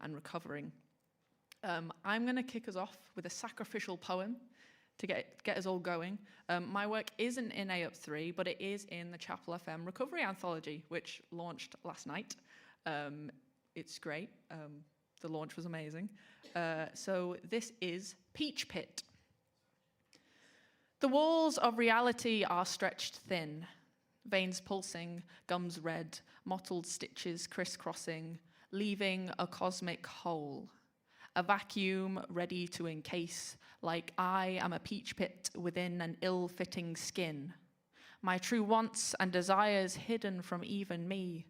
and recovering. I'm going to kick us off with a sacrificial poem to get us all going. My work isn't in A Up 3, but it is in the Chapel FM Recovery Anthology, which launched last night. It's great. The launch was amazing. So this is Peach Pit. The walls of reality are stretched thin, veins pulsing, gums red, mottled stitches crisscrossing, leaving a cosmic hole. A vacuum ready to encase, like I am a peach pit within an ill-fitting skin. My true wants and desires hidden from even me.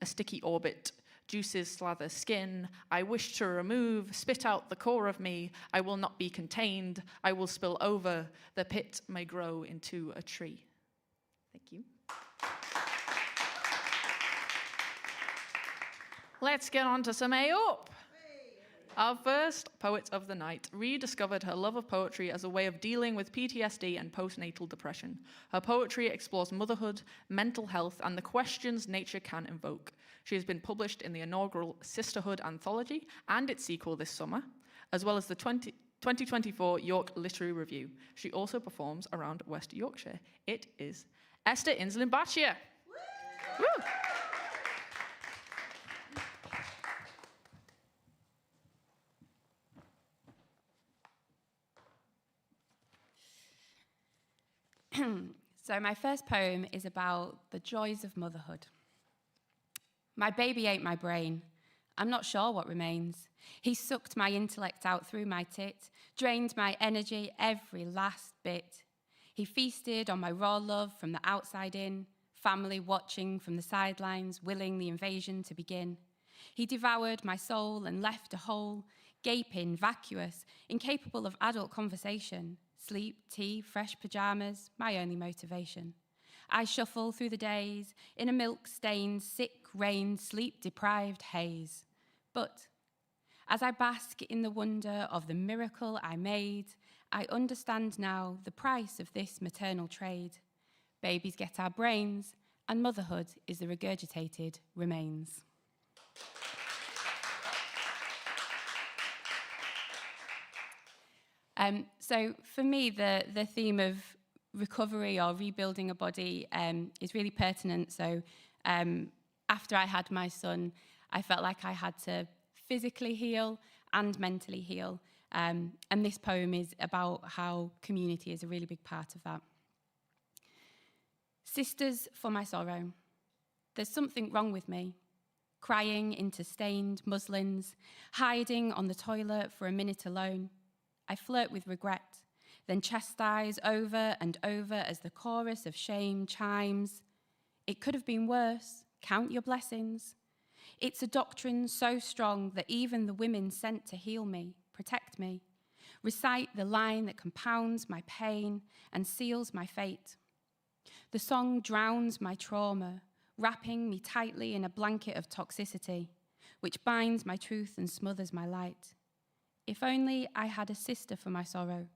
A sticky orbit, juices slather skin. I wish to remove, spit out the core of me. I will not be contained. I will spill over. The pit may grow into a tree. Thank you. Let's get on to some A Up. Our first poet of the night rediscovered her love of poetry as a way of dealing with PTSD and postnatal depression. Her poetry explores motherhood, mental health, and the questions nature can invoke. She has been published in the inaugural Sisterhood Anthology and its sequel this summer, as well as the 2024 York Literary Review. She also performs around West Yorkshire. It is Esther Inslin-Bachia. Woo! So my first poem is about the joys of motherhood. My baby ate my brain. I'm not sure what remains. He sucked my intellect out through my tit, drained my energy, every last bit. He feasted on my raw love from the outside in, family watching from the sidelines, willing the invasion to begin. He devoured my soul and left a hole, gaping, vacuous, incapable of adult conversation. Sleep, tea, fresh pajamas, my only motivation. I shuffle through the days in a milk-stained, sick, rain, sleep-deprived haze. But as I bask in the wonder of the miracle I made, I understand now the price of this maternal trade. Babies get our brains, and motherhood is the regurgitated remains. So for me, the theme of recovery or rebuilding a body is really pertinent. So after I had my son, I felt like I had to physically heal and mentally heal. And this poem is about how community is a really big part of that. Sisters for my sorrow. There's something wrong with me. Crying into stained muslins, hiding on the toilet for a minute alone. I flirt with regret, then chastise over and over as the chorus of shame chimes. It could have been worse, count your blessings. It's a doctrine so strong that even the women sent to heal me, protect me, recite the line that compounds my pain and seals my fate. The song drowns my trauma, wrapping me tightly in a blanket of toxicity, which binds my truth and smothers my light. If only I had a sister for my sorrow,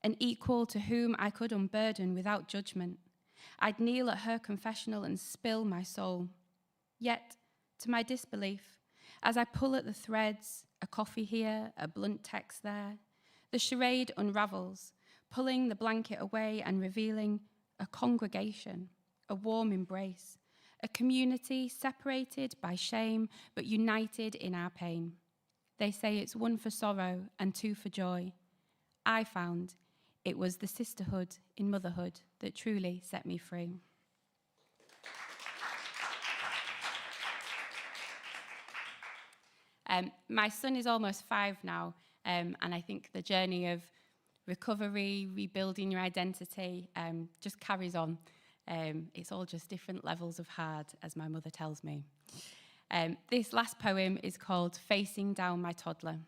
an equal to whom I could unburden without judgment. I'd kneel at her confessional and spill my soul. Yet, to my disbelief, as I pull at the threads, a coffee here, a blunt text there, the charade unravels, pulling the blanket away and revealing a congregation, a warm embrace, a community separated by shame but united in our pain. They say it's one for sorrow and two for joy. I found it was the sisterhood in motherhood that truly set me free. My son is almost 5 now, and I think the journey of recovery, rebuilding your identity, just carries on. It's all just different levels of hard, as my mother tells me. This last poem is called Facing Down My Toddler.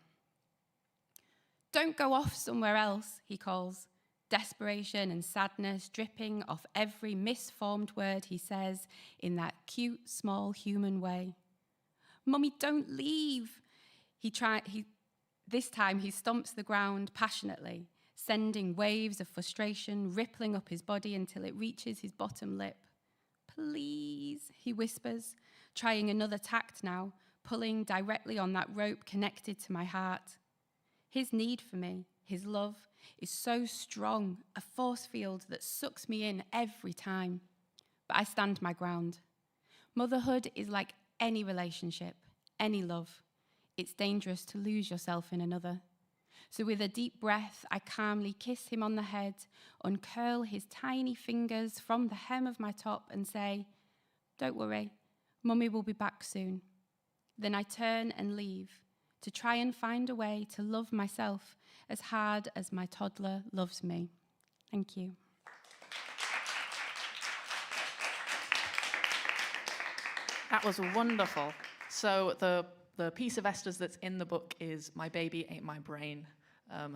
Don't go off somewhere else, he calls, desperation and sadness dripping off every misformed word he says in that cute, small human way. Mummy, don't leave. This time he stomps the ground passionately, sending waves of frustration rippling up his body until it reaches his bottom lip. Please, he whispers, trying another tact now, pulling directly on that rope connected to my heart. His need for me, his love, is so strong, a force field that sucks me in every time. But I stand my ground. Motherhood is like any relationship, any love. It's dangerous to lose yourself in another. So with a deep breath, I calmly kiss him on the head, uncurl his tiny fingers from the hem of my top and say, "Don't worry, Mummy will be back soon." Then I turn and leave to try and find a way to love myself as hard as my toddler loves me. Thank you. That was wonderful. So the piece of Esther's that's in the book is "My Baby Ate My Brain."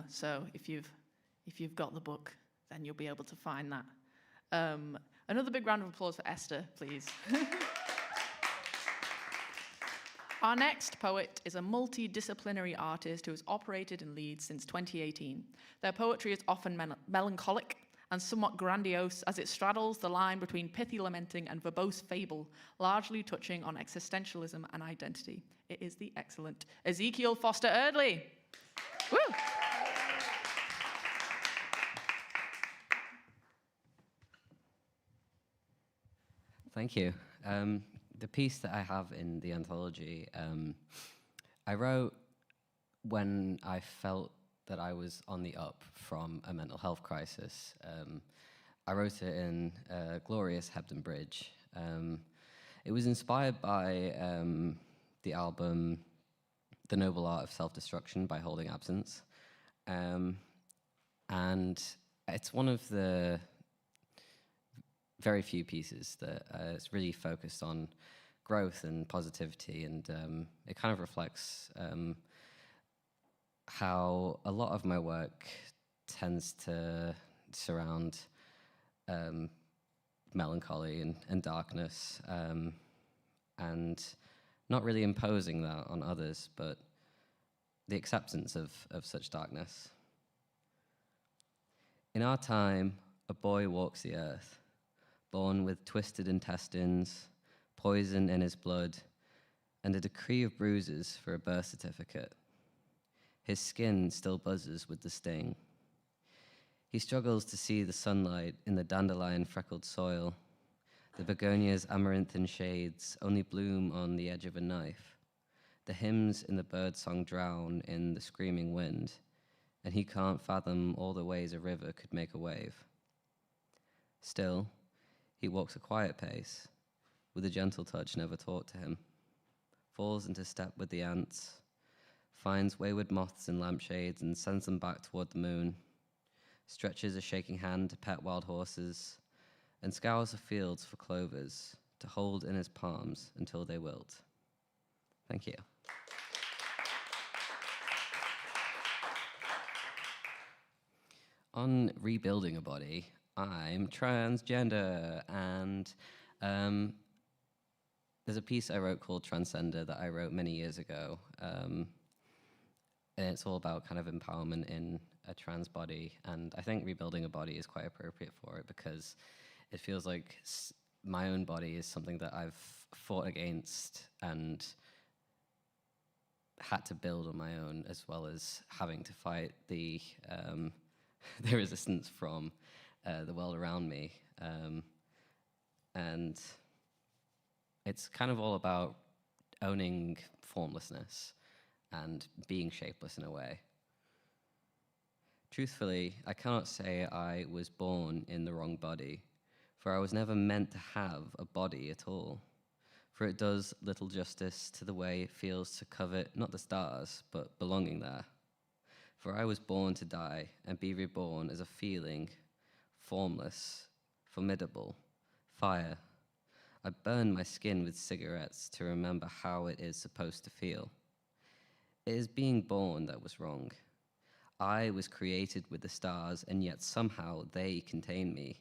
So if you've got the book, then you'll be able to find that. Another big round of applause for Esther, please. Our next poet is a multidisciplinary artist who has operated in Leeds since 2018. Their poetry is often melancholic and somewhat grandiose as it straddles the line between pithy lamenting and verbose fable, largely touching on existentialism and identity. It is the excellent Ezekiel Foster Eardley. Woo! Thank you. The piece that I have in the anthology, I wrote when I felt that I was on the up from a mental health crisis. I wrote it in glorious Hebden Bridge. It was inspired by the album The Noble Art of Self-Destruction by Holding Absence. And it's one of the very few pieces that it's really focused on growth and positivity, and it kind of reflects how a lot of my work tends to surround melancholy and darkness, and not really imposing that on others, but the acceptance of such darkness. In our time, a boy walks the earth, born with twisted intestines, poison in his blood, and a decree of bruises for a birth certificate. His skin still buzzes with the sting. He struggles to see the sunlight in the dandelion-freckled soil. The begonia's amaranthine shades only bloom on the edge of a knife. The hymns in the birdsong drown in the screaming wind, and he can't fathom all the ways a river could make a wave. Still, he walks a quiet pace, with a gentle touch never taught to him, falls into step with the ants, finds wayward moths in lampshades and sends them back toward the moon, stretches a shaking hand to pet wild horses, and scours the fields for clovers to hold in his palms until they wilt. Thank you. On rebuilding a body, I'm transgender, and there's a piece I wrote called Transcender that I wrote many years ago, and it's all about kind of empowerment in a trans body, and I think rebuilding a body is quite appropriate for it because it feels like my own body is something that I've fought against and had to build on my own, as well as having to fight the the resistance from the world around me. And it's kind of all about owning formlessness and being shapeless in a way. Truthfully, I cannot say I was born in the wrong body, for I was never meant to have a body at all, for it does little justice to the way it feels to covet not the stars, but belonging there. For I was born to die and be reborn as a feeling, formless, formidable, fire. I burn my skin with cigarettes to remember how it is supposed to feel. It is being born that was wrong. I was created with the stars, and yet somehow they contain me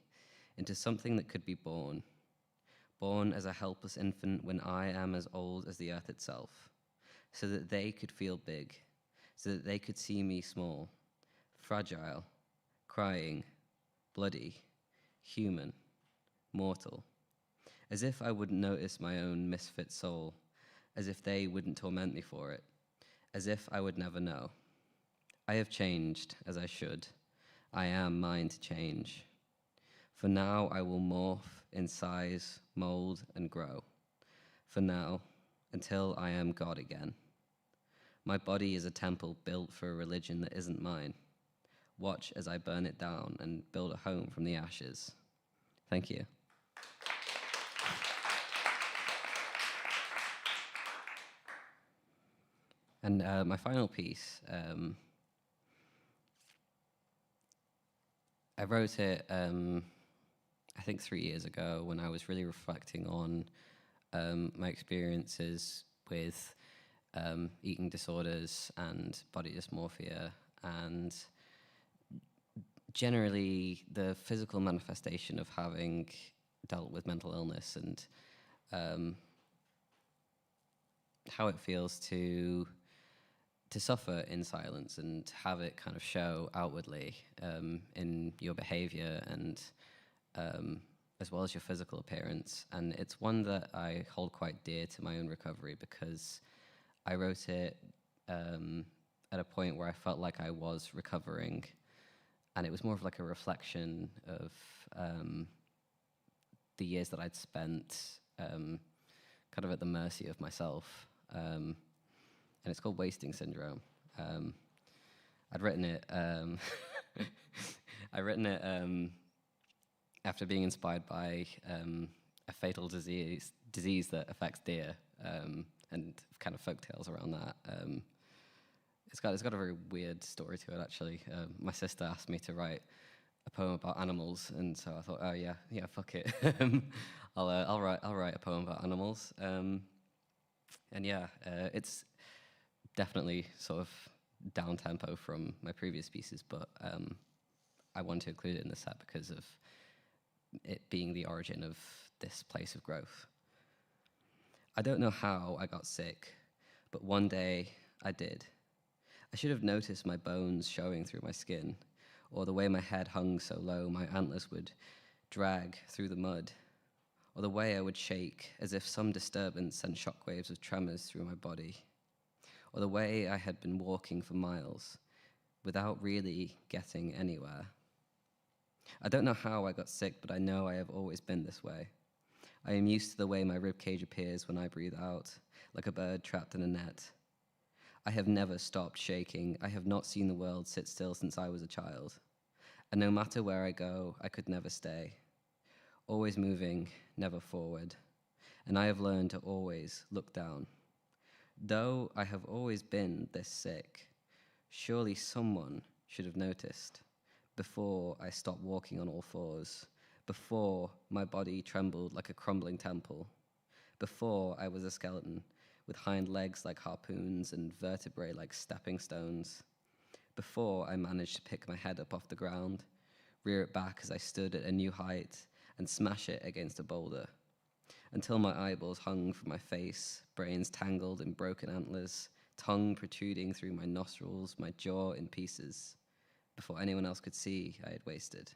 into something that could be born. Born as a helpless infant when I am as old as the earth itself, so that they could feel big, so that they could see me small, fragile, crying, bloody, human, mortal, as if I wouldn't notice my own misfit soul, as if they wouldn't torment me for it, as if I would never know. I have changed, as I should. I am mine to change. For now I will morph in size, mold, and grow. For now, until I am God again. My body is a temple built for a religion that isn't mine. Watch as I burn it down and build a home from the ashes. Thank you. And my final piece, I wrote it, I think 3 years ago when I was really reflecting on my experiences with eating disorders and body dysmorphia, and generally the physical manifestation of having dealt with mental illness, and how it feels to suffer in silence and have it kind of show outwardly in your behavior and as well as your physical appearance. And it's one that I hold quite dear to my own recovery, because I wrote it at a point where I felt like I was recovering, and it was more of like a reflection of the years that I'd spent kind of at the mercy of myself. And it's called Wasting Syndrome. I'd written it. I written it after being inspired by a fatal disease that affects deer, and kind of folk tales around that. It's got a very weird story to it, actually. My sister asked me to write a poem about animals, and so I thought, oh yeah, fuck it, I'll write a poem about animals. And yeah, it's definitely sort of down tempo from my previous pieces, but I want to include it in the set because of it being the origin of this place of growth. I don't know how I got sick, but one day I did. I should have noticed my bones showing through my skin, or the way my head hung so low my antlers would drag through the mud, or the way I would shake as if some disturbance sent shockwaves of tremors through my body, or the way I had been walking for miles without really getting anywhere. I don't know how I got sick, but I know I have always been this way. I am used to the way my ribcage appears when I breathe out, like a bird trapped in a net. I have never stopped shaking. I have not seen the world sit still since I was a child. And no matter where I go, I could never stay. Always moving, never forward. And I have learned to always look down. Though I have always been this sick, surely someone should have noticed before I stopped walking on all fours, before my body trembled like a crumbling temple, before I was a skeleton with hind legs like harpoons and vertebrae like stepping stones, before I managed to pick my head up off the ground, rear it back as I stood at a new height, and smash it against a boulder, until my eyeballs hung from my face, brains tangled in broken antlers, tongue protruding through my nostrils, my jaw in pieces. Before anyone else could see, I had wasted.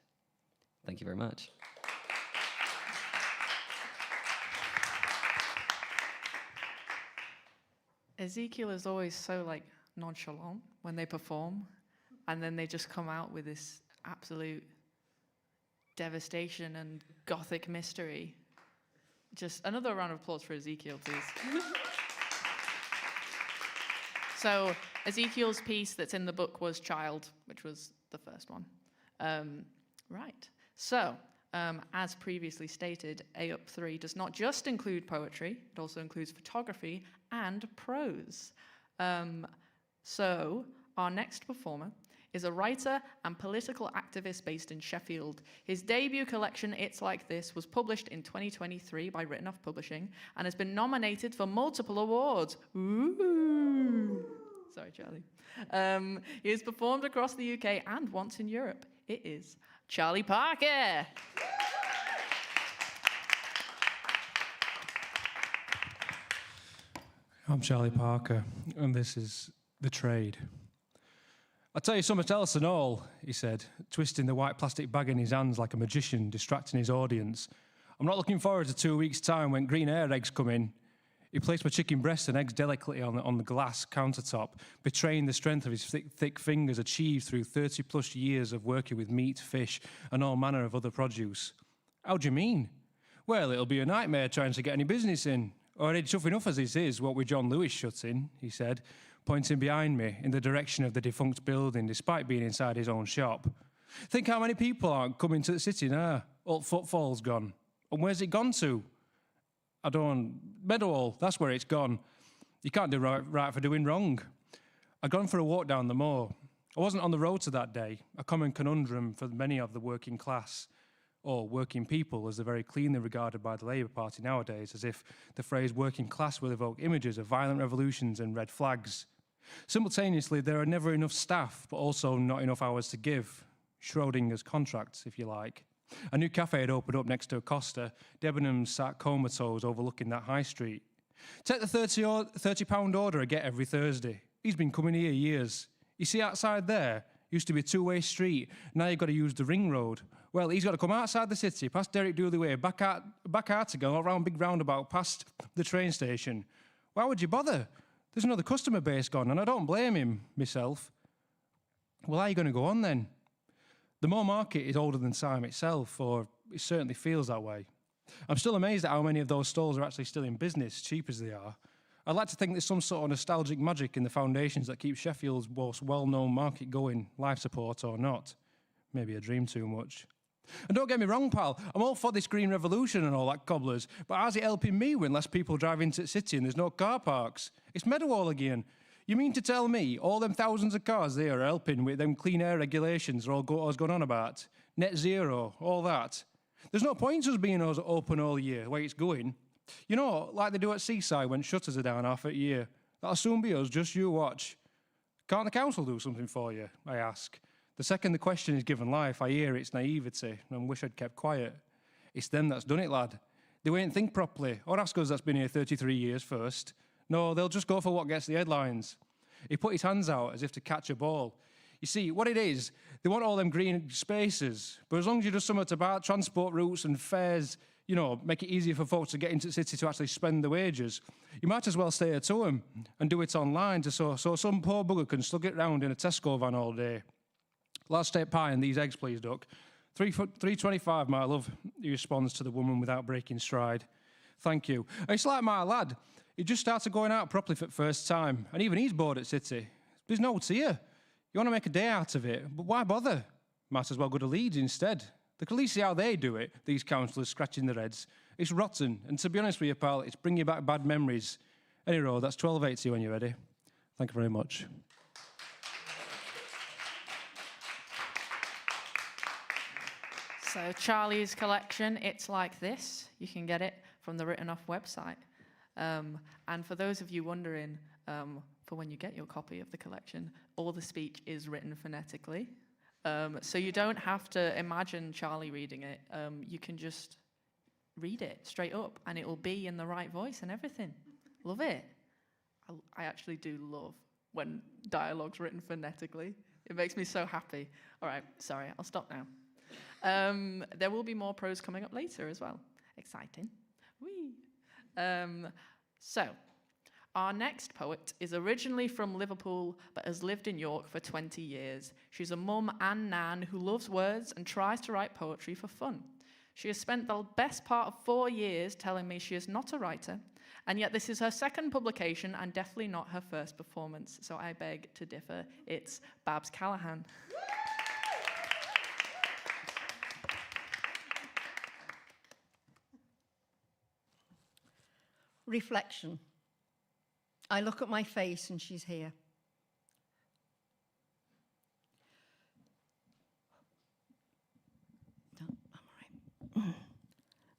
Thank you very much. Ezekiel is always so like nonchalant when they perform, and then they just come out with this absolute devastation and gothic mystery. Just another round of applause for Ezekiel, please. So Ezekiel's piece that's in the book was Child, which was the first one. Right. So, as previously stated, A Up 3 does not just include poetry, it also includes photography and prose. So, our next performer is a writer and political activist based in Sheffield. His debut collection, It's Like This, was published in 2023 by Written Off Publishing and has been nominated for multiple awards. Ooh. Sorry, Charlie. He has performed across the UK and once in Europe. It is Charlie Parker. I'm Charlie Parker, and this is The Trade. I'll tell you something else and all, he said, twisting the white plastic bag in his hands like a magician, distracting his audience. I'm not looking forward to 2 weeks' time when green hair eggs come in. He placed my chicken breast and eggs delicately on the glass countertop, betraying the strength of his thick fingers achieved through 30-plus years of working with meat, fish, and all manner of other produce. How do you mean? Well, it'll be a nightmare trying to get any business in. Already tough enough as it is, what with John Lewis shut in, he said, pointing behind me in the direction of the defunct building, despite being inside his own shop. Think how many people aren't coming to the city now. All footfall's gone. And where's it gone to? Meadowhall, that's where it's gone. You can't do right for doing wrong. I'd gone for a walk down the moor. I wasn't on the road to that day, a common conundrum for many of the working class, or working people, as they're very cleanly regarded by the Labour Party nowadays, as if the phrase working class will evoke images of violent revolutions and red flags. Simultaneously, there are never enough staff, but also not enough hours to give. Schrodinger's contracts, if you like. A new cafe had opened up next to a Costa. Debenham sat comatose overlooking that high street. Take the £30 order I get every Thursday. He's been coming here years. You see outside there, used to be a two-way street. Now you've got to use the ring road. Well, he's got to come outside the city, past Derek Dooley Way, back out to go around big roundabout, past the train station. Why would you bother? There's another customer base gone, and I don't blame him, myself. Well, how are you going to go on then? The Moor Market is older than time itself, or it certainly feels that way. I'm still amazed at how many of those stalls are actually still in business, cheap as they are. I'd like to think there's some sort of nostalgic magic in the foundations that keep Sheffield's most well-known market going, life support or not. Maybe I dream too much. And don't get me wrong, pal, I'm all for this green revolution and all that, cobblers, but how's it helping me when less people drive into the city and there's no car parks? It's Meadowhall again. You mean to tell me all them thousands of cars there are helping with them clean air regulations are all going on about? Net zero, all that. There's no point us being open all year, the way it's going. You know, like they do at Seaside when shutters are down half a year. That'll soon be us, just you watch. Can't the council do something for you, I ask. The second the question is given life, I hear its naivety and wish I'd kept quiet. It's them that's done it, lad. They won't think properly, or ask us that's been here 33 years first. No, they'll just go for what gets the headlines. He put his hands out as if to catch a ball. You see, what it is, they want all them green spaces, but as long as you do something about transport routes and fares, you know, make it easier for folks to get into the city to actually spend the wages, you might as well stay at home and do it online so some poor bugger can slug it round in a Tesco van all day. Last steak pie and these eggs, please, Duck. $3.25, my love, he responds to the woman without breaking stride. Thank you. It's like my lad. He just started going out properly for the first time, and even he's bored at city. There's no tea. You want to make a day out of it, but why bother? Might as well go to Leeds instead. They can at least see how they do it, these councillors scratching their heads. It's rotten, and to be honest with you, pal, it's bringing back bad memories. Anyway, that's 12.80 when you're ready. Thank you very much. So Charlie's collection, it's like this. You can get it from the Written Off website. And for those of you wondering, for when you get your copy of the collection, all the speech is written phonetically. So you don't have to imagine Charlie reading it. You can just read it straight up, and it will be in the right voice and everything. Love it. I actually do love when dialogue's written phonetically. It makes me so happy. All right, sorry, I'll stop now. There will be more prose coming up later as well. Exciting. Whee! So, our next poet is originally from Liverpool, but has lived in York for 20 years. She's a mum and nan who loves words and tries to write poetry for fun. She has spent the best part of 4 years telling me she is not a writer, and yet this is her second publication and definitely not her first performance, so I beg to differ. It's Alex Callaghan. Reflection. I look at my face and she's here. I'm all right.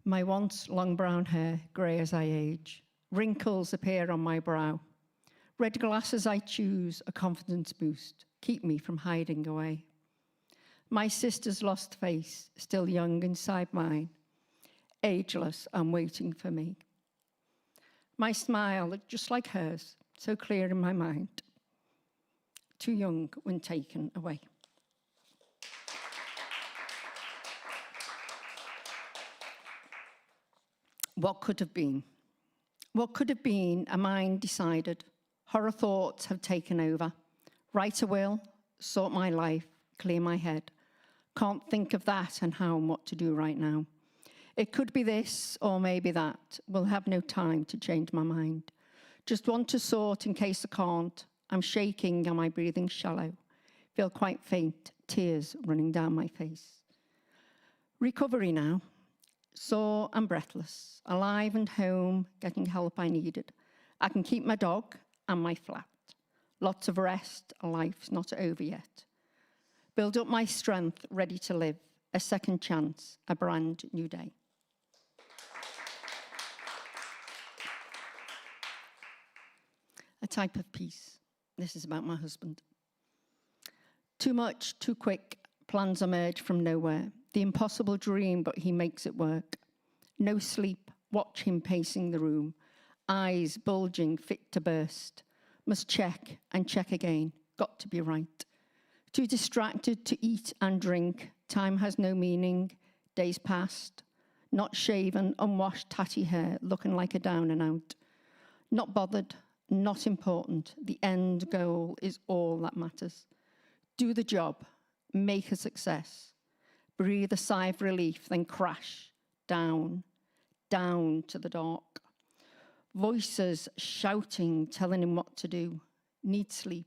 My once long brown hair, grey as I age. Wrinkles appear on my brow. Red glasses I choose, a confidence boost, keep me from hiding away. My sister's lost face, still young inside mine. Ageless and waiting for me. My smile, just like hers, so clear in my mind. Too young when taken away. What could have been? What could have been a mind decided. Horror thoughts have taken over. Write a will, sort my life, clear my head. Can't think of that and how and what to do right now. It could be this or maybe that. Will have no time to change my mind. Just want to sort in case I can't. I'm shaking and my breathing shallow. Feel quite faint, tears running down my face. Recovery now. Sore and breathless, alive and home, getting help I needed. I can keep my dog and my flat. Lots of rest, life's not over yet. Build up my strength, ready to live. A second chance, a brand new day. A type of peace. This is about my husband. Too much, too quick, plans emerge from nowhere. The impossible dream, but he makes it work. No sleep, watch him pacing the room. Eyes bulging, fit to burst. Must check and check again, got to be right. Too distracted to eat and drink. Time has no meaning, days passed. Not shaven, unwashed, tatty hair, looking like a down and out. Not bothered, not important. The end goal is all that matters. Do the job, make a success. Breathe a sigh of relief, then crash down, down to the dark. Voices shouting, telling him what to do. Need sleep.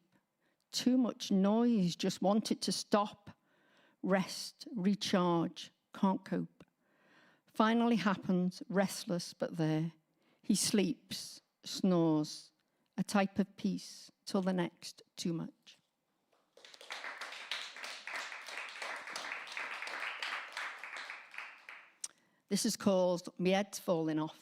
Too much noise, just want it to stop. Rest, recharge, can't cope. Finally happens, restless but there. He sleeps, snores, a type of peace, till the next too much. This is called Me Head's Falling Off.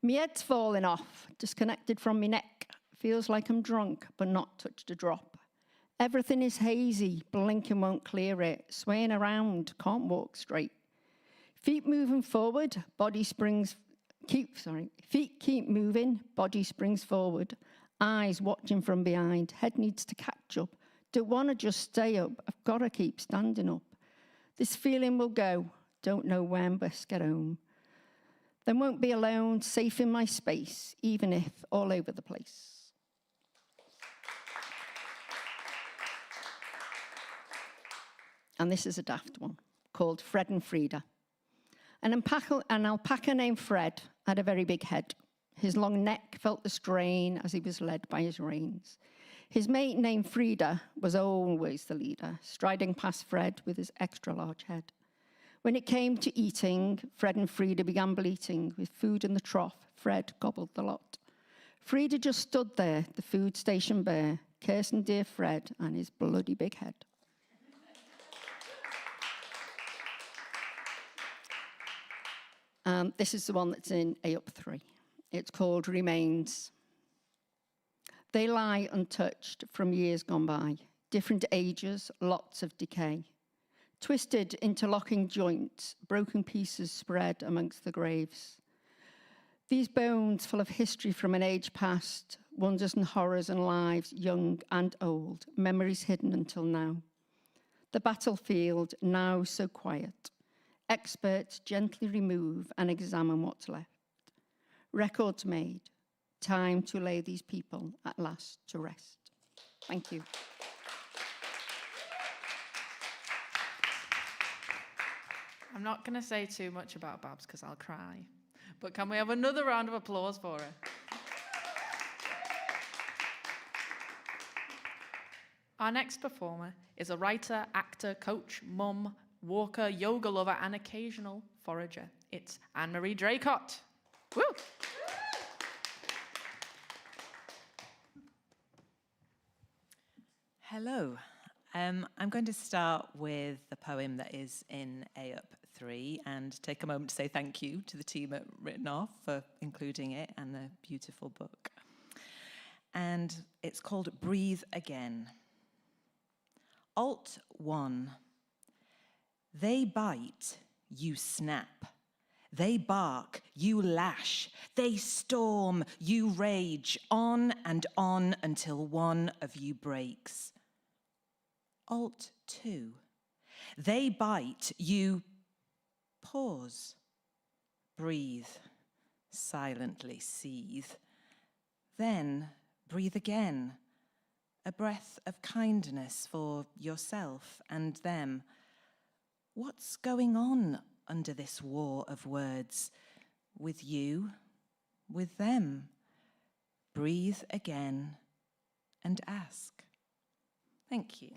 Me head's falling off, disconnected from me neck. Feels like I'm drunk, but not touched a drop. Everything is hazy, blinking won't clear it. Swaying around, can't walk straight. Feet moving forward, feet keep moving, body springs forward. Eyes watching from behind, head needs to catch up. Don't want to just stay up, I've got to keep standing up. This feeling will go. Don't know when, best get home. Then won't be alone, safe in my space, even if all over the place. And this is a daft one, called Fred and Frida. An alpaca named Fred had a very big head. His long neck felt the strain as he was led by his reins. His mate named Frida was always the leader, striding past Fred with his extra large head. When it came to eating, Fred and Frida began bleating. With food in the trough, Fred gobbled the lot. Frida just stood there, the food station bare, cursing dear Fred and his bloody big head. This is the one that's in A up 3. It's called Remains. They lie untouched from years gone by, different ages, lots of decay. Twisted, interlocking joints, broken pieces spread amongst the graves. These bones full of history from an age past, wonders and horrors and lives, young and old, memories hidden until now. The battlefield, now so quiet. Experts gently remove and examine what's left. Records made. Time to lay these people at last to rest. Thank you. I'm not going to say too much about Babs because I'll cry. But can we have another round of applause for her? Our next performer is a writer, actor, coach, mum, walker, yoga lover, and occasional forager. It's Anne-Marie Draycott. Woo! Hello. I'm going to start with the poem that is in A up 3 and take a moment to say thank you to the team at Written Off for including it and the beautiful book. And it's called Breathe Again. Alt 1. They bite, you snap. They bark, you lash. They storm, you rage, on and on until one of you breaks. Alt 2. They bite, you pause, breathe, silently seethe. Then breathe again, a breath of kindness for yourself and them. What's going on under this war of words? With you, with them? Breathe again and ask. Thank you.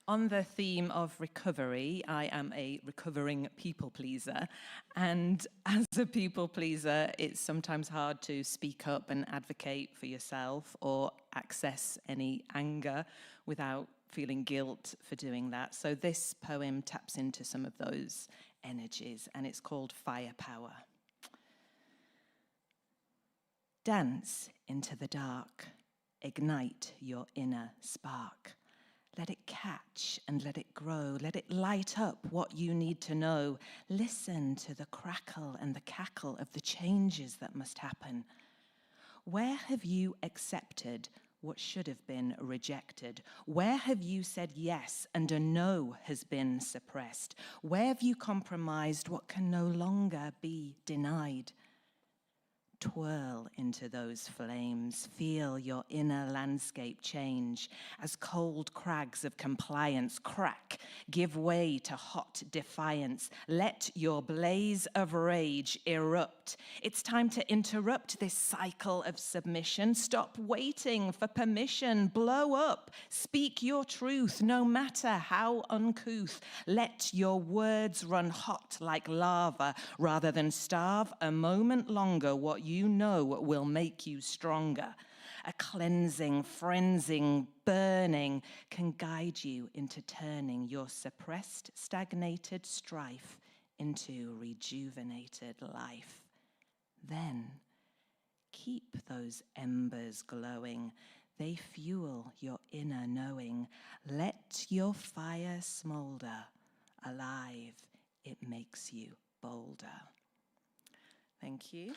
On the theme of recovery, I am a recovering people pleaser. And as a people pleaser, it's sometimes hard to speak up and advocate for yourself or access any anger without feeling guilt for doing that. So this poem taps into some of those energies, and it's called Firepower. Dance into the dark, ignite your inner spark. Let it catch and let it grow. Let it light up what you need to know. Listen to the crackle and the cackle of the changes that must happen. Where have you accepted what should have been rejected? Where have you said yes and a no has been suppressed? Where have you compromised what can no longer be denied? Twirl into those flames, feel your inner landscape change as cold crags of compliance crack, give way to hot defiance. Let your blaze of rage erupt. It's time to interrupt this cycle of submission. Stop waiting for permission. Blow up. Speak your truth, no matter how uncouth. Let your words run hot like lava rather than starve a moment longer what you know will make you stronger. A cleansing, frenzing, burning can guide you into turning your suppressed, stagnated strife into rejuvenated life. Then keep those embers glowing. They fuel your inner knowing. Let your fire smolder. Alive, it makes you bolder. Thank you.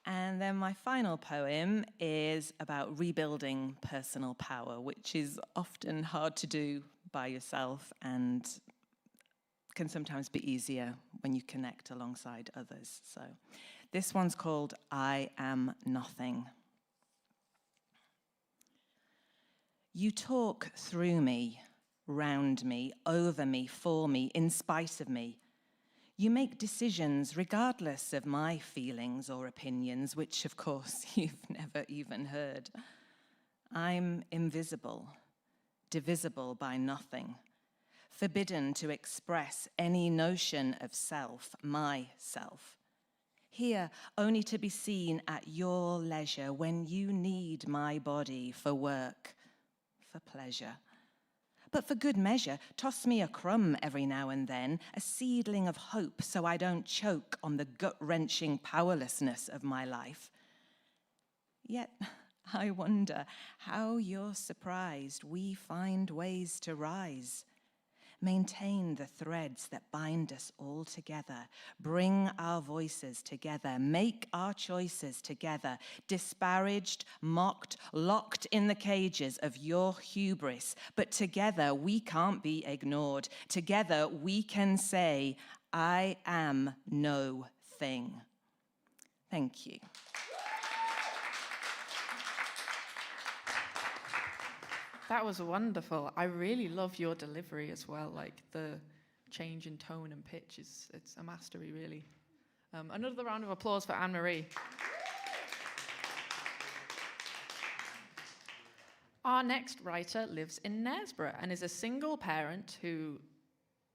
And then my final poem is about rebuilding personal power, which is often hard to do by yourself and can sometimes be easier when you connect alongside others. So this one's called I Am Nothing. You talk through me, round me, over me, for me, in spite of me. You make decisions regardless of my feelings or opinions, which of course you've never even heard. I'm invisible, divisible by nothing, forbidden to express any notion of self, myself. Here only to be seen at your leisure when you need my body for work, for pleasure. But for good measure, toss me a crumb every now and then, a seedling of hope so I don't choke on the gut-wrenching powerlessness of my life. Yet I wonder how you're surprised we find ways to rise. Maintain the threads that bind us all together. Bring our voices together. Make our choices together. Disparaged, mocked, locked in the cages of your hubris. But together we can't be ignored. Together we can say, I am no thing. Thank you. That was wonderful. I really love your delivery as well. Like the change in tone and pitch it's a mastery, really. Another round of applause for Anne-Marie. Our next writer lives in Knaresborough and is a single parent who,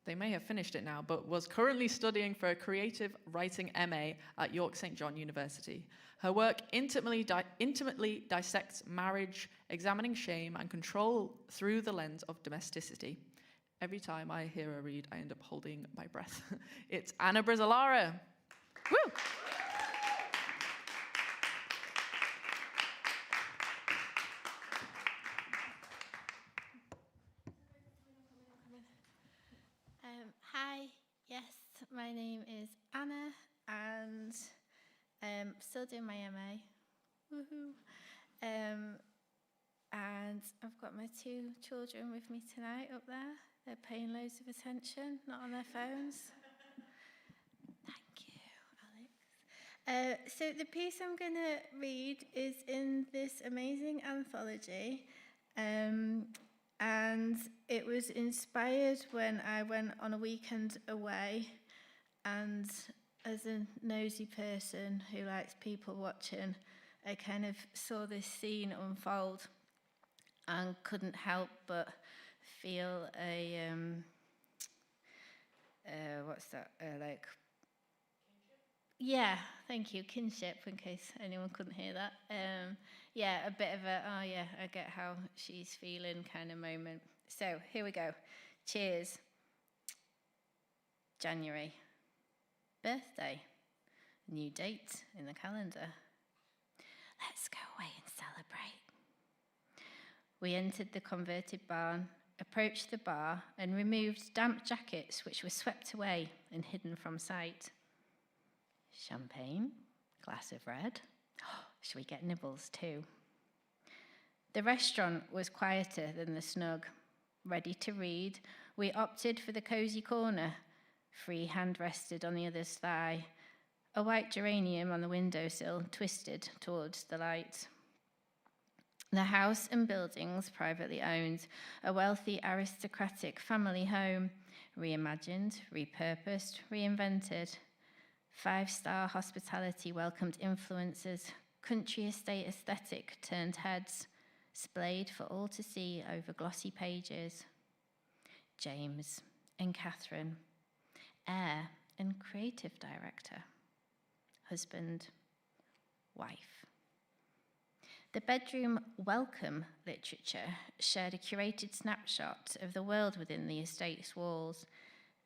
they may have finished it now, but was currently studying for a creative writing MA at York St. John University. Her work intimately dissects marriage, examining shame and control through the lens of domesticity. Every time I hear her read, I end up holding my breath. It's Anna Brizzalara. Woo! Hi, yes, my name is Anna, and still doing my MA. Woohoo! And I've got my 2 children with me tonight up there. They're paying loads of attention, not on their phones. Thank you, Alex. So the piece I'm going to read is in this amazing anthology. And it was inspired when I went on a weekend away, and as a nosy person who likes people watching, I kind of saw this scene unfold and couldn't help but feel a what's that, like, yeah, thank you, kinship, in case anyone couldn't hear that. Yeah, a bit of a, oh yeah, I get how she's feeling kind of moment. So here we go. Cheers. January. Birthday. New date in the calendar. Let's go away and celebrate. We entered the converted barn, approached the bar, and removed damp jackets which were swept away and hidden from sight. Champagne, glass of red. Should we get nibbles too? The restaurant was quieter than the snug. Ready to read, we opted for the cosy corner. Free hand rested on the other's thigh. A white geranium on the windowsill twisted towards the light. The house and buildings privately owned, a wealthy aristocratic family home, reimagined, repurposed, reinvented. 5-star hospitality welcomed influencers, country estate aesthetic turned heads, splayed for all to see over glossy pages. James and Catherine, heir and creative director, husband, wife. The bedroom welcome literature shared a curated snapshot of the world within the estate's walls,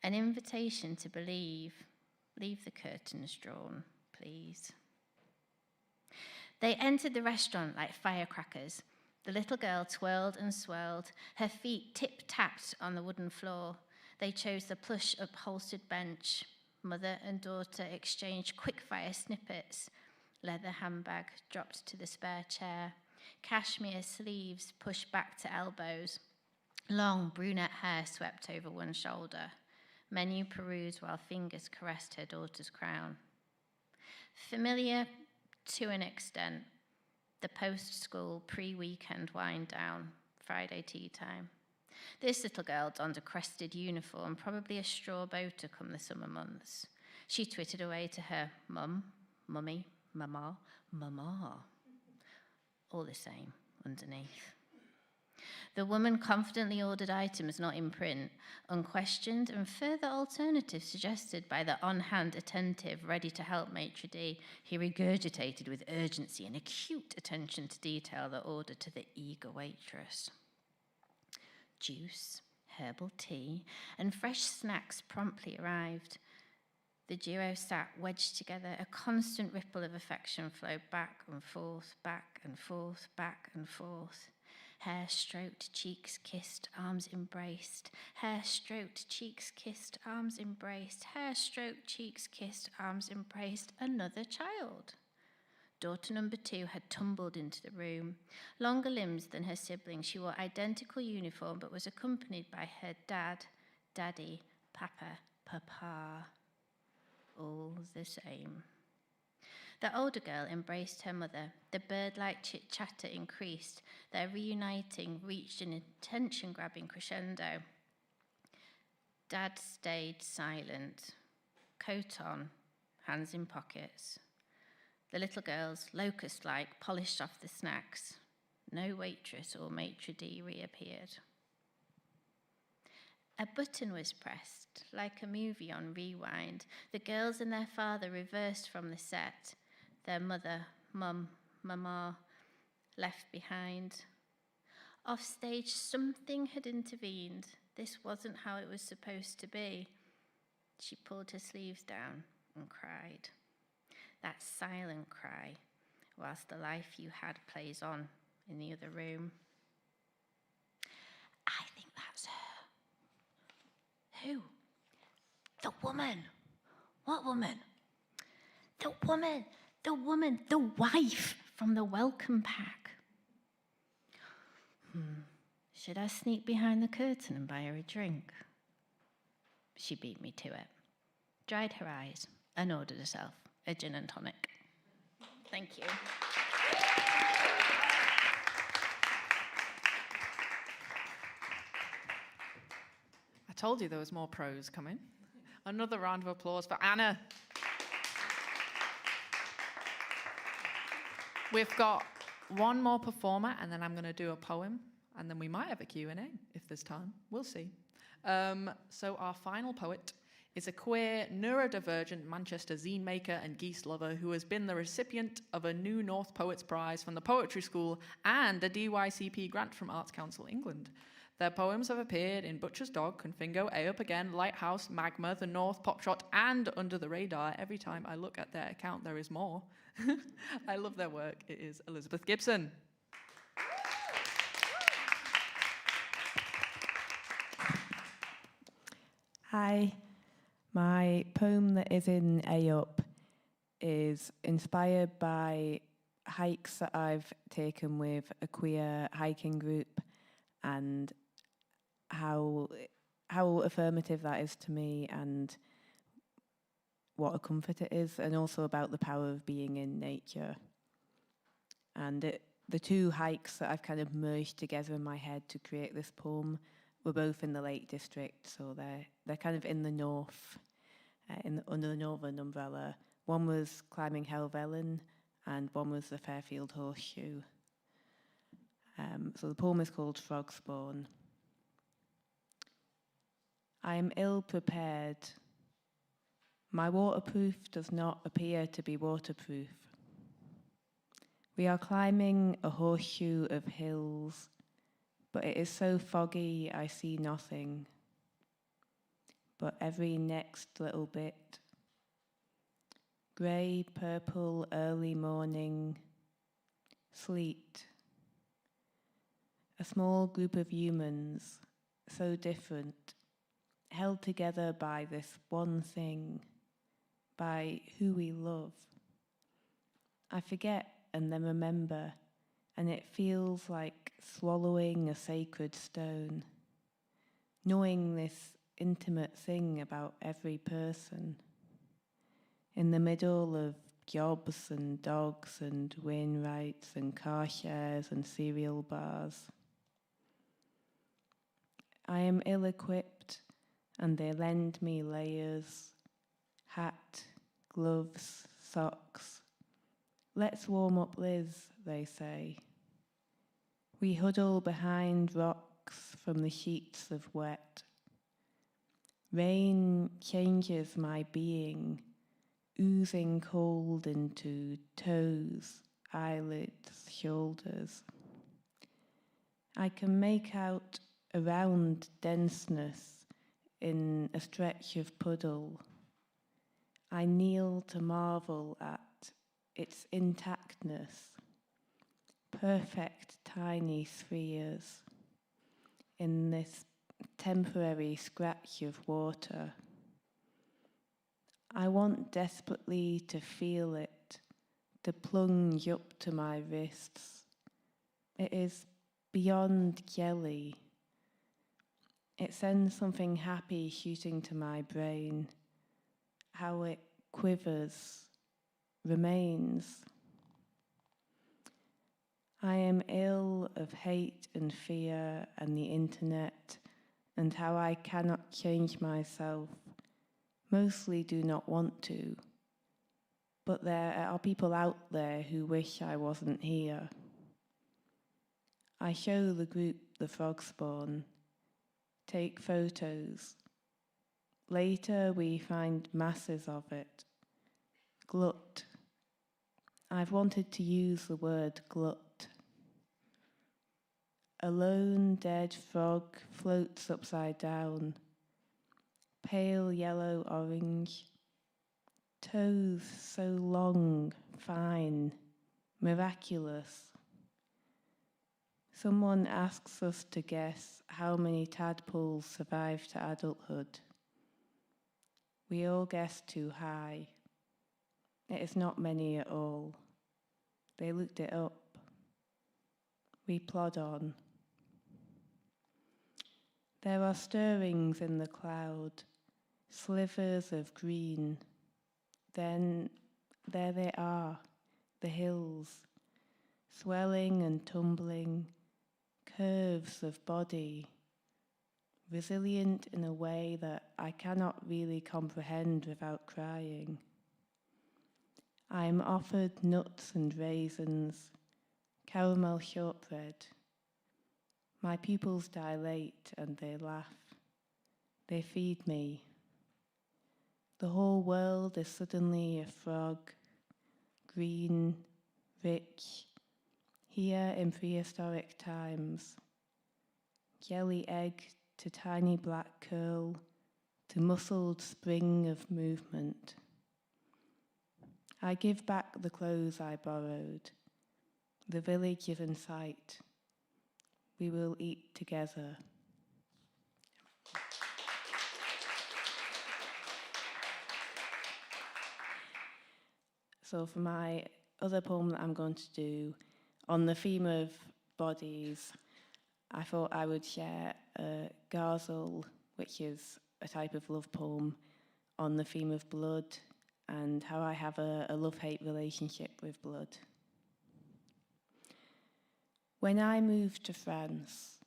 an invitation to believe. Leave the curtains drawn, please. They entered the restaurant like firecrackers. The little girl twirled and swirled, her feet tip-tapped on the wooden floor. They chose the plush upholstered bench. Mother and daughter exchanged quick-fire snippets. Leather handbag dropped to the spare chair. Cashmere sleeves pushed back to elbows. Long brunette hair swept over one shoulder. Menu perused while fingers caressed her daughter's crown. Familiar to an extent, the post-school pre-weekend wind down, Friday tea time. This little girl donned a crested uniform, probably a straw bow to come the summer months. She twittered away to her mum, mummy, mama, mama, all the same underneath. The woman confidently ordered items not in print, unquestioned, and further alternatives suggested by the on-hand attentive, ready-to-help maitre d', who regurgitated with urgency and acute attention to detail the order to the eager waitress. Juice, herbal tea, and fresh snacks promptly arrived. The duo sat wedged together, a constant ripple of affection flowed back and forth, back and forth, back and forth. Hair stroked, cheeks kissed, arms embraced. Hair stroked, cheeks kissed, arms embraced. Hair stroked, cheeks kissed, arms embraced. Another child. Daughter number 2 had tumbled into the room. Longer limbs than her siblings, she wore identical uniform but was accompanied by her dad, daddy, papa, papa. All the same. The older girl embraced her mother. The bird-like chit-chatter increased. Their reuniting reached an attention-grabbing crescendo. Dad stayed silent, coat on, hands in pockets. The little girls, locust-like, polished off the snacks. No waitress or maitre d' reappeared. A button was pressed, like a movie on rewind. The girls and their father reversed from the set. Their mother, mum, mama, left behind. Off stage, something had intervened. This wasn't how it was supposed to be. She pulled her sleeves down and cried. That silent cry, whilst the life you had plays on in the other room. I think that's her. Who? The woman. What woman? The woman, the wife from the welcome pack. Should I sneak behind the curtain and buy her a drink? She beat me to it, dried her eyes, and ordered herself a gin and tonic. Thank you. I told you there was more prose coming. Another round of applause for Anna. We've got one more performer, and then I'm going to do a poem, and then we might have a Q&A if there's time. We'll see. So our final poet is a queer, neurodivergent Manchester zine maker and geese lover who has been the recipient of a New North Poets Prize from the Poetry School and a DYCP grant from Arts Council England. Their poems have appeared in Butcher's Dog, Confingo, A Up Again, Lighthouse, Magma, The North, Popshot, and Under the Radar. Every time I look at their account, there is more. I love their work. It is Elizabeth Gibson. Hi, my poem that is in A Up is inspired by hikes that I've taken with a queer hiking group and how affirmative that is to me and what a comfort it is, and also about the power of being in nature. And the two hikes that I've kind of merged together in my head to create this poem were both in the Lake District, so they're kind of in the north, under the northern umbrella. One was climbing Helvellyn, and one was the Fairfield Horseshoe. So the poem is called Frog Spawn. I am ill prepared. My waterproof does not appear to be waterproof. We are climbing a horseshoe of hills, but it is so foggy I see nothing. But every next little bit. Grey, purple, early morning, sleet. A small group of humans, so different, held together by this one thing, by who we love. I forget and then remember, and it feels like swallowing a sacred stone, knowing this intimate thing about every person. In the middle of jobs and dogs and Wainwrights and car shares and cereal bars. I am ill-equipped, and they lend me layers, hat, gloves, socks. Let's warm up Liz, they say. We huddle behind rocks from the sheets of wet. Rain changes my being, oozing cold into toes, eyelids, shoulders. I can make out a round denseness in a stretch of puddle. I kneel to marvel at its intactness, perfect tiny spheres in this temporary scratch of water. I want desperately to feel it, to plunge up to my wrists. It is beyond jelly. It sends something happy shooting to my brain, how it quivers, remains. I am ill of hate and fear and the internet and how I cannot change myself, mostly do not want to, but there are people out there who wish I wasn't here. I show the group the frog spawn, take photos. Later we find masses of it. Glut. I've wanted to use the word glut. A lone dead frog floats upside down, pale yellow-orange, toes so long, fine, miraculous. Someone asks us to guess how many tadpoles survive to adulthood. We all guess too high. It is not many at all. They looked it up. We plod on. There are stirrings in the cloud, slivers of green. Then there they are, the hills, swelling and tumbling, curves of body, resilient in a way that I cannot really comprehend without crying. I am offered nuts and raisins, caramel shortbread. My pupils dilate and they laugh. They feed me. The whole world is suddenly a frog, green, rich, here in prehistoric times. Jelly egg to tiny black curl, to muscled spring of movement. I give back the clothes I borrowed. The village is in sight. We will eat together. So for my other poem that I'm going to do, on the theme of bodies, I thought I would share a ghazal, which is a type of love poem, on the theme of blood and how I have a love-hate relationship with blood. When I moved to France,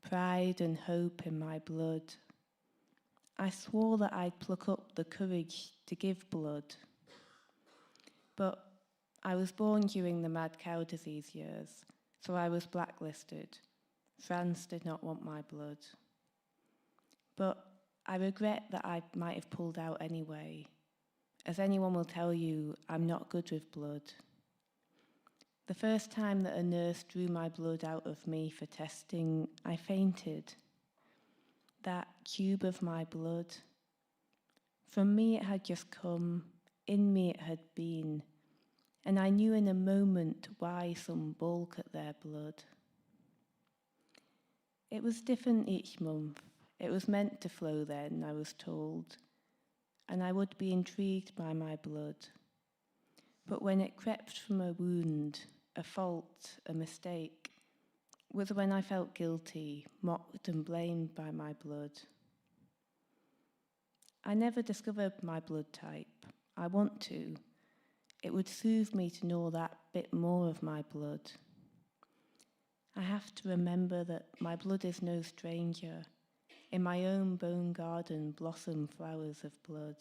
pride and hope in my blood, I swore that I'd pluck up the courage to give blood. But I was born during the mad cow disease years, so I was blacklisted. France did not want my blood. But I regret that I might have pulled out anyway. As anyone will tell you, I'm not good with blood. The first time that a nurse drew my blood out of me for testing, I fainted. That tube of my blood. From me it had just come, in me it had been, and I knew in a moment why some balk at their blood. It was different each month. It was meant to flow then, I was told, and I would be intrigued by my blood. But when it crept from a wound, a fault, a mistake, was when I felt guilty, mocked and blamed by my blood. I never discovered my blood type. I want to. It would soothe me to know that bit more of my blood. I have to remember that my blood is no stranger. In my own bone garden blossom flowers of blood.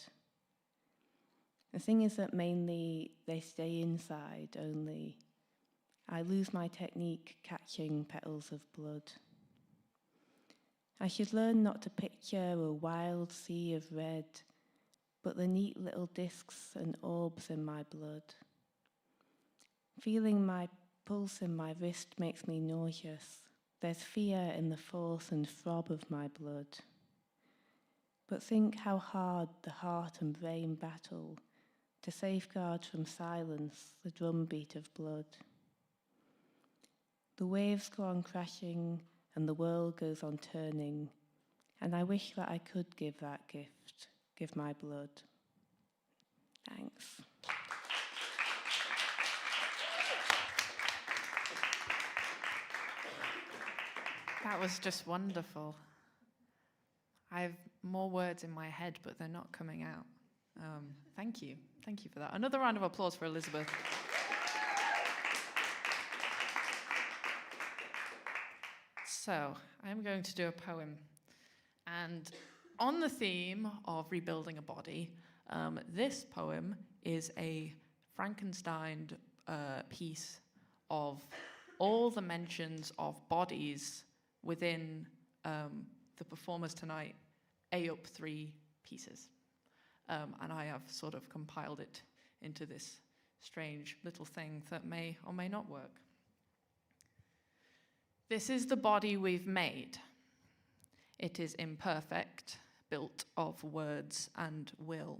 The thing is that mainly they stay inside only. I lose my technique catching petals of blood. I should learn not to picture a wild sea of red, but the neat little discs and orbs in my blood. Feeling my pulse in my wrist makes me nauseous. There's fear in the force and throb of my blood. But think how hard the heart and brain battle to safeguard from silence the drumbeat of blood. The waves go on crashing and the world goes on turning, and I wish that I could give that gift, give my blood. Thanks. That was just wonderful. I have more words in my head, but they're not coming out. Thank you. Thank you for that. Another round of applause for Elizabeth. So, I'm going to do a poem. And on the theme of rebuilding a body, this poem is a Frankenstein piece of all the mentions of bodies within the performers tonight, up 3 pieces. And I have sort of compiled it into this strange little thing that may or may not work. This is the body we've made. It is imperfect, built of words and will.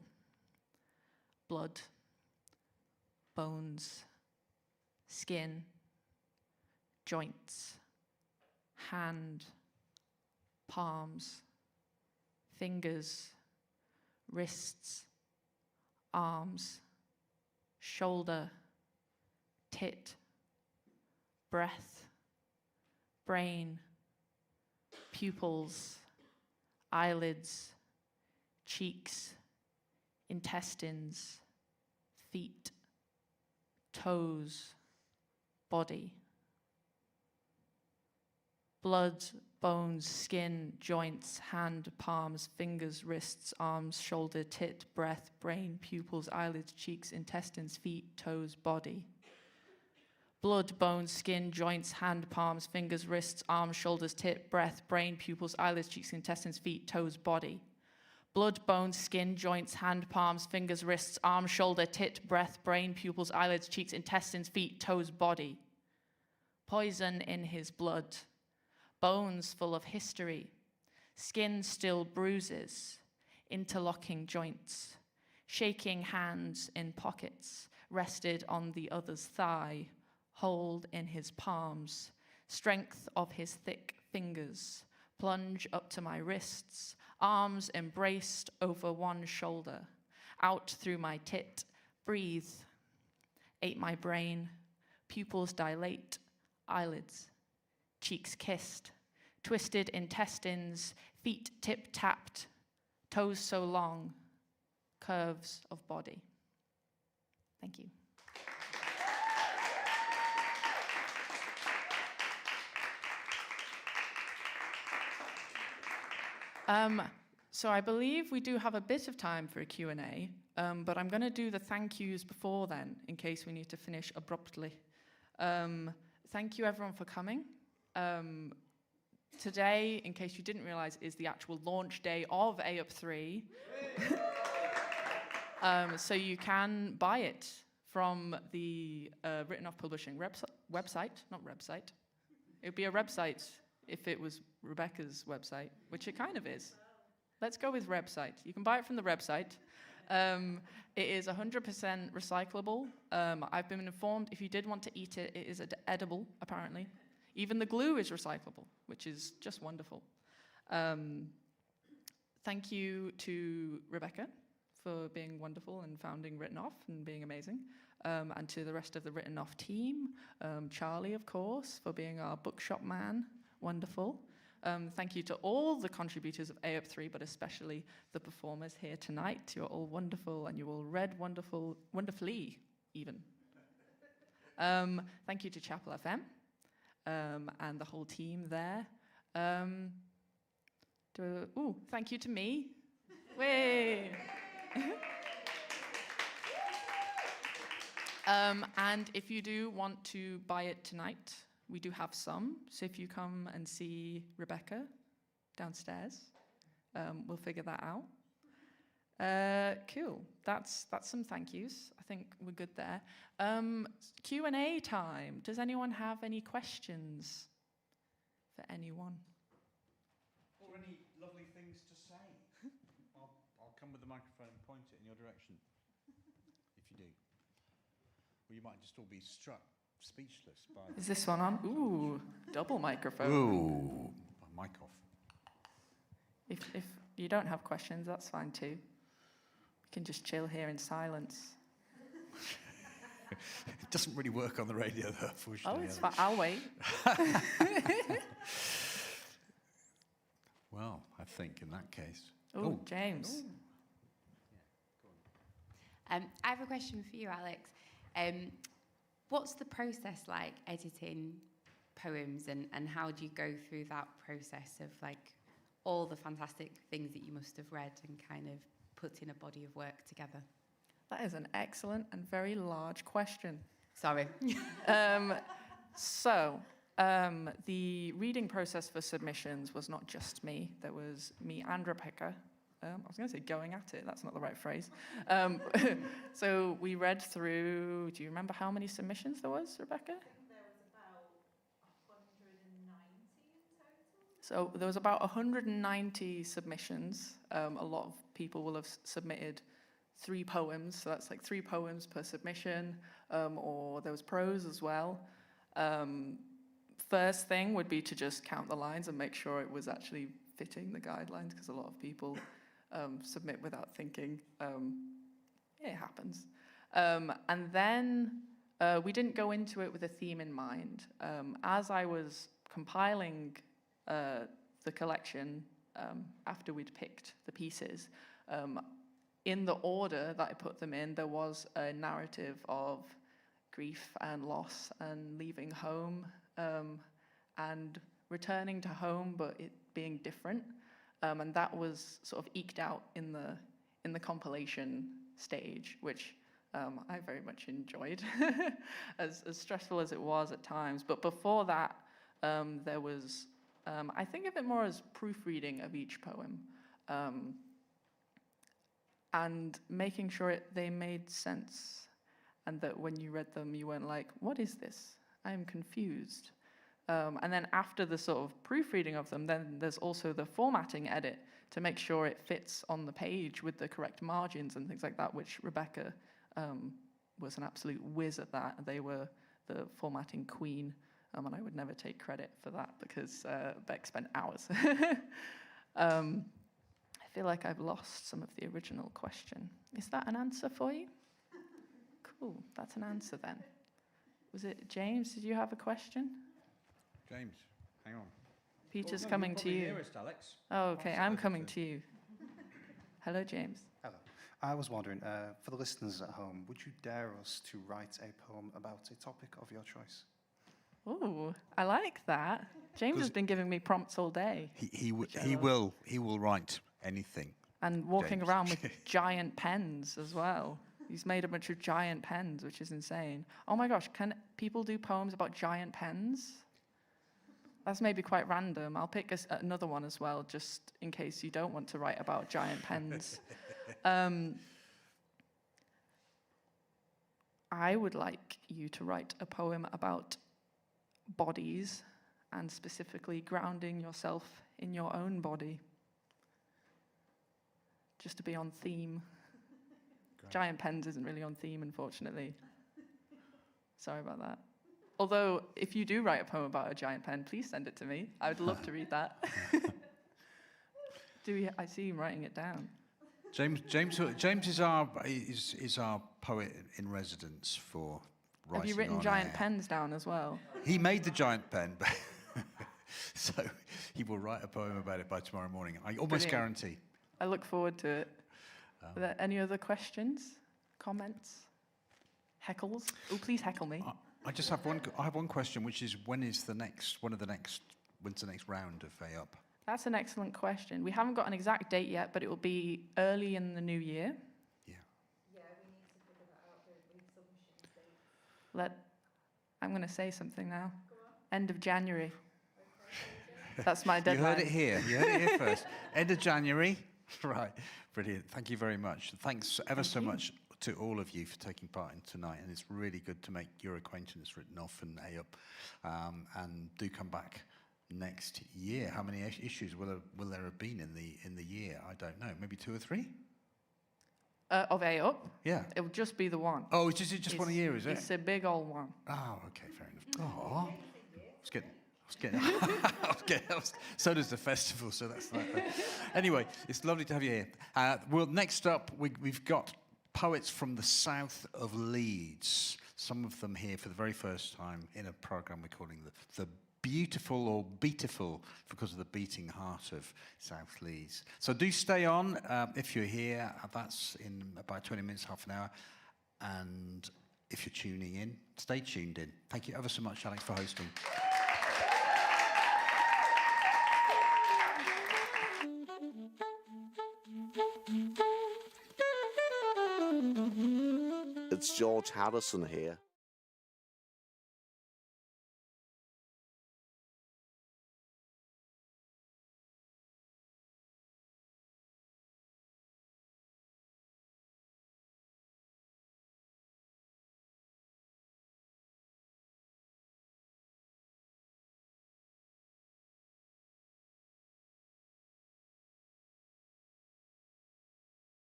Blood, bones, skin, joints, hand, palms, fingers, wrists, arms, shoulder, tit, breath, brain, pupils, eyelids, cheeks, intestines, feet, toes, body. Blood, bones, skin, joints, hand, palms, fingers, wrists, arms, shoulder, tit, breath, brain, pupils, eyelids, cheeks, intestines, feet, toes, body. Blood, bones, skin, joints, hand, palms, fingers, wrists, arms, shoulders, tit, breath, brain, pupils, eyelids, cheeks, intestines, feet, toes, body. Blood, bones, skin, joints, hand, palms, fingers, wrists, arms, shoulder, tit, breath, brain, pupils, eyelids, cheeks, intestines, feet, toes, body. Poison in his blood. Bones full of history. Skin still bruises. Interlocking joints. Shaking hands in pockets. Rested on the other's thigh. Hold in his palms. Strength of his thick fingers. Plunge up to my wrists. Arms embraced over one shoulder. Out through my tit. Breathe. Ate my brain. Pupils dilate. Eyelids. Cheeks kissed. Twisted intestines. Feet tip-tapped. Toes so long. Curves of body. Thank you. So I believe we do have a bit of time for a Q&A, but I'm going to do the thank yous before then, in case we need to finish abruptly. Thank you, everyone, for coming. Today, in case you didn't realize, is the actual launch day of AUP 3. So you can buy it from the Written Off Publishing website, not website. It would be a website if it was Rebecca's website, which it kind of is. Let's go with website. You can buy it from the website. It is 100% recyclable. I've been informed if you did want to eat it, it is edible, apparently. Even the glue is recyclable, which is just wonderful. Thank you to Rebecca for being wonderful and founding Written Off and being amazing. And to the rest of the Written Off team. Charlie, of course, for being our bookshop man. Wonderful. Thank you to all the contributors of AUP 3, but especially the performers here tonight. You're all wonderful, and you all read wonderfully, even. Thank you to Chapel FM and the whole team there. Thank you to me. Way. And if you do want to buy it tonight, we do have some. So if you come and see Rebecca downstairs, we'll figure that out. Cool. That's some thank yous. I think we're good there. Q&A time. Does anyone have any questions for anyone? Or any lovely things to say? I'll come with the microphone and point it in your direction, if you do. Or you might just all be struck speechless by... Is this one on? Ooh, double microphone. Ooh, mic off. If you don't have questions, that's fine too. You can just chill here in silence. It doesn't really work on the radio, though, unfortunately. Oh, it's fine. I'll wait. Well, I think in that case... Oh, James. Ooh. I have a question for you, Alex. What's the process like editing poems, and how do you go through that process of like all the fantastic things that you must have read and kind of putting a body of work together? That is an excellent and very large question. Sorry. The reading process for submissions was not just me. There was me and Rebecca. I was going to say going at it. That's not the right phrase. So we read through, do you remember how many submissions there was, Rebecca? I think there was about 190 in total. So there was about 190 submissions. A lot of people will have submitted 3 poems. So that's like 3 poems per submission, or there was prose as well. First thing would be to just count the lines and make sure it was actually fitting the guidelines, because a lot of people submit without thinking. It happens. And then we didn't go into it with a theme in mind. As I was compiling the collection, after we'd picked the pieces. In the order that I put them in, there was a narrative of grief and loss and leaving home and returning to home, but it being different. And that was sort of eked out in the compilation stage, which I very much enjoyed, as stressful as it was at times. But before that, there was, I think of it more as proofreading of each poem, and making sure they made sense, and that when you read them, you weren't like, what is this? I am confused. And then after the sort of proofreading of them, then there's also the formatting edit to make sure it fits on the page with the correct margins and things like that, which Rebecca was an absolute whiz at that. They were the formatting queen, and I would never take credit for that because Beck spent hours. I feel like I've lost some of the original question. Is that an answer for you? Cool, that's an answer then. Was it James? Did you have a question? James, hang on. Peter's Oh, no, coming you're to probably you. nearest, Alex. Oh, okay, Pass it I'm over coming to- to you. Hello, James. Hello. I was wondering, for the listeners at home, would you dare us to write a poem about a topic of your choice? Ooh, I like that. James has been giving me prompts all day He will write anything. and walking James. around with giant pens as well. He's made a bunch of giant pens, which is insane. Oh my gosh, can people do poems about giant pens? That's maybe quite random. I'll pick another one as well, just in case you don't want to write about giant pens. I would like you to write a poem about bodies, and specifically grounding yourself in your own body. Just to be on theme. Great. Giant pens isn't really on theme, unfortunately. Sorry about that. Although, if you do write a poem about a giant pen, please send it to me. I would love to read that. I see him writing it down. James is our poet in residence for writing. Have you written on giant air. pens down as well? He made the giant pen, so he will write a poem about it by tomorrow morning. I almost Brilliant. guarantee. I look forward to it. Are there any other questions, comments, heckles? Oh, please heckle me. I just have one. I have one question, which is when's the next round of A Up? That's an excellent question. We haven't got an exact date yet, but it will be early in the new year. Yeah. I'm going to say something now. End of January. That's my deadline. You heard it here. You heard it here first. End of January. Right. Brilliant. Thank you very much. Thanks ever so much to all of you for taking part in tonight. And it's really good to make your acquaintance written off and A Up. And do come back next year. How many issues will there have been in the year? I don't know. Maybe 2 or 3? Of A Up? Yeah. It will just be the one. Oh, it's just one a year, is it? It's a big old one. Oh, okay, fair enough. Oh, so does the festival, so that's that. Anyway, it's lovely to have you here. Well, next up, we've got poets from the south of Leeds. Some of them here for the very first time in a programme we're calling the Beautiful or Beatiful, because of the beating heart of South Leeds. So do stay on if you're here. That's in about 20 minutes, half an hour. And if you're tuning in, stay tuned in. Thank you ever so much, Alex, for hosting. It's George Harrison here.